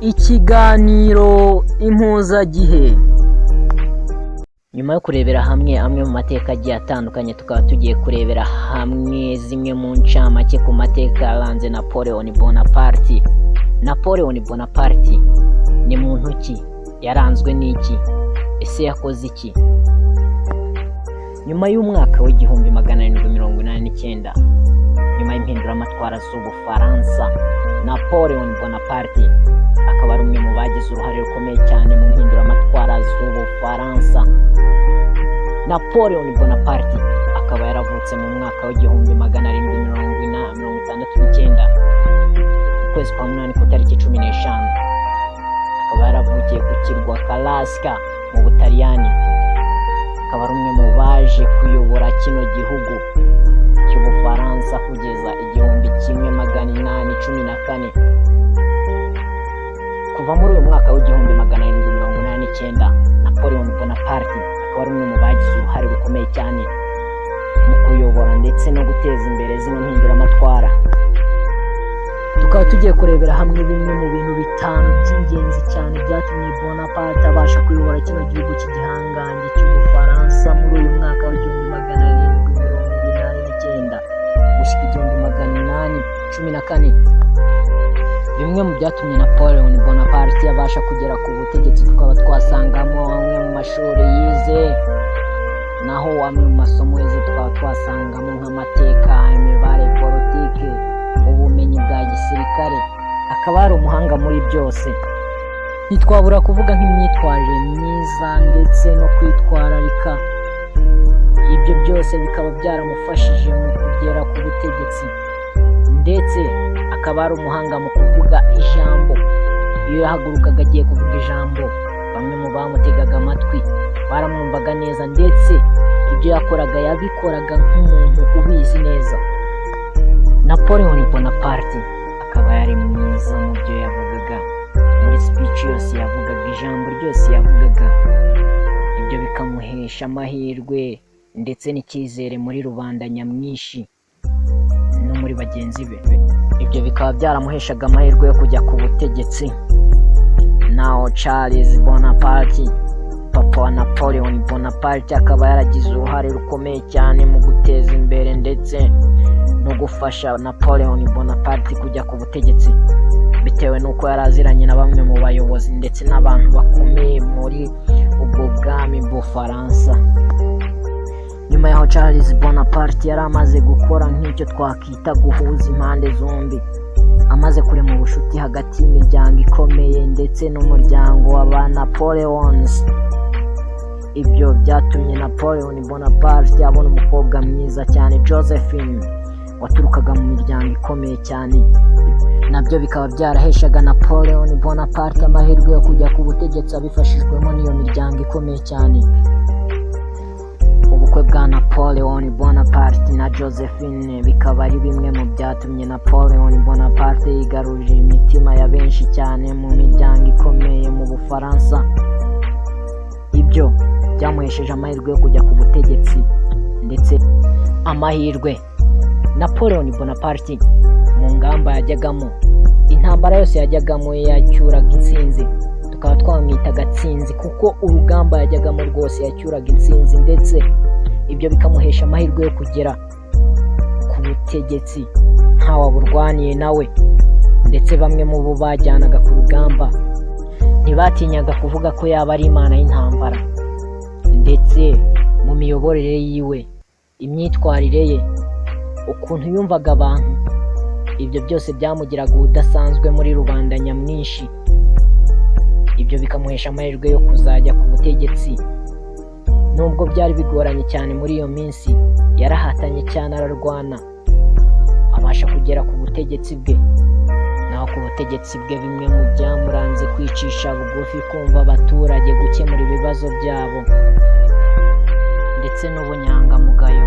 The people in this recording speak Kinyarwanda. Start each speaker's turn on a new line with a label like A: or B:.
A: Ikiganiro impuzagihe. Nyuma yo kurebera hamwe amwe mu mateka agiye atandukanye, tukaba tugiye kurebera hamwe zimwe mu ncamake ku mateka yaranze Napoleon Bonaparte. Napoleon Bonaparte ni muntu ki? Yaranzwe n'iki? Ese yakoze iki? Nyuma y'umwaka w'1789, nyuma y'impinduramatwara z'Ubufaransa, Napoleon Bonaparte akaba ari umwe mu bagize uruhare rukomeye cyane mu mpinduramatwara z'Ubufaransa. Napoleon Bonaparte akaba yaravutse mu mwaka w'1769 ukwezi kwa munani ku tariki 15. Akaba yaravukiye ku kirwa Alaska mu Butaliyani. Akaba ari umwe mu baje kuyobora kino gihugu cy'Ubufaransa kugeza 1814. Kuva muri uyu mwaka w'1789, Napoleon Bonaparte akaba ari umwe mu bagize uruhare rukomeye cyane mu kuyobora ndetse no guteza imbere zino mpinduramatwara. Tukaba tugiye kurebera hamwe bimwe mu bintu bitanu by'ingenzi cyane byatumye Bonaparte abasha kuyobora kino gihugu cy'igihangange cy'Ubufaransa muri uyu mwaka w'1789 gushyika 1814. Bimwe mu byatumye Napoleon Bonaparte abasha kugera ku butegetsi tukaba twasangamo amwe mu mashuri yize, naho amwe mu masomo yize tukaba twasangamo nk'amateka, imibare, politike, ubumenyi bwa gisirikare. Akaba ari umuhanga muri byose. Ntitwabura kuvuga nk'imyitwarire myiza ndetse no kwitwararika. Ibyo byose bikaba byaramufashije mu kugera ku butegetsi, ndetse akaba ari umuhanga mu kuvuga ijambo. Iyo yahagurukaga agiye kuvuga ijambo, bamwe mu bamutegaga amatwi baramwumvaga neza, ndetse ibyo yakoraga yabikoraga nk'umuntu ubizi neza. Napoleon Bonaparte akaba yari mwiza mu byo yavugaga, muri speech yose yavugaga, ijambo ryose yavugaga. Ibyo bikamuhesha amahirwe ndetse n'icyizere muri rubanda nyamwinshi no muri bagenzi be. Ibyo bikaba byaramuheshaga amahirwe yo kujya ku butegetsi. Naho Charles Bonaparte, papa wa Napoleon Bonaparte, akaba yaragize uruhare rukomeye cyane mu guteza imbere ndetse no gufasha Napoleon Bonaparte kujya ku butegetsi, bitewe n'uko yari aziranye na bamwe mu bayobozi ndetse n'abantu bakomeye muri ubwo bwami bw'Ubufaransa. Nyuma yaho Charles Bonaparte yari amaze gukora nk'icyo twakwita guhuza impande zombi, amaze kurema ubucuti hagati y'imiryango ikomeye ndetse n'umuryango w'aba Napoleons. Ibyo byatumye Napoleon Bonaparte abona umukobwa mwiza cyane, Josephine, waturukaga mu miryango ikomeye cyane. Nabyo bikaba byaraheshaga Napoleon Bonaparte amahirwe yo kujya ku butegetsi abifashijwemo n'iyo miryango ikomeye cyane. Ubukwe bwa Napoleon Bonaparte na Josephine bikaba ari bimwe mu byatumye Napoleon Bonaparte yigarurira imitima ya benshi cyane mu miryango ikomeye mu Bufaransa. Ibyo byamuhesheje amahirwe yo kujya ku butegetsi, ndetse amahirwe Napoleon Bonaparte mu ngamba yajyagamo, intambara yose yajyagamo yacyuraga intsinzi. Tukaba twamwita Gatsinzi kuko urugamba yajyagamo rwose yacyuraga intsinzi, ndetse ibyo bikamuhesha amahirwe yo kugera ku butegetsi ntawaburwaniye nawe. Ndetse bamwe mu bo bajyanaga ku rugamba ntibatinyaga kuvuga ko yaba ari imana y'intambara. Ndetse mu miyoborere yiwe, imyitwarire ye, ukuntu yumvaga abantu, ibyo byose byamugiraga ubudasanzwe muri rubanda nyamwinshi. Ibyo bikamuhesha amahirwe yo kuzajya ku butegetsi. Nubwo byari bigoranye cyane muri iyo minsi, yarahatanye cyane, ararwana, abasha kugera ku butegetsi bwe. Naho ku butegetsi bwe bimwe mu byamuranze kwicisha bugufi, kumva abaturage, gukemura ibibazo byabo, ndetse n'ubunyangamugayo.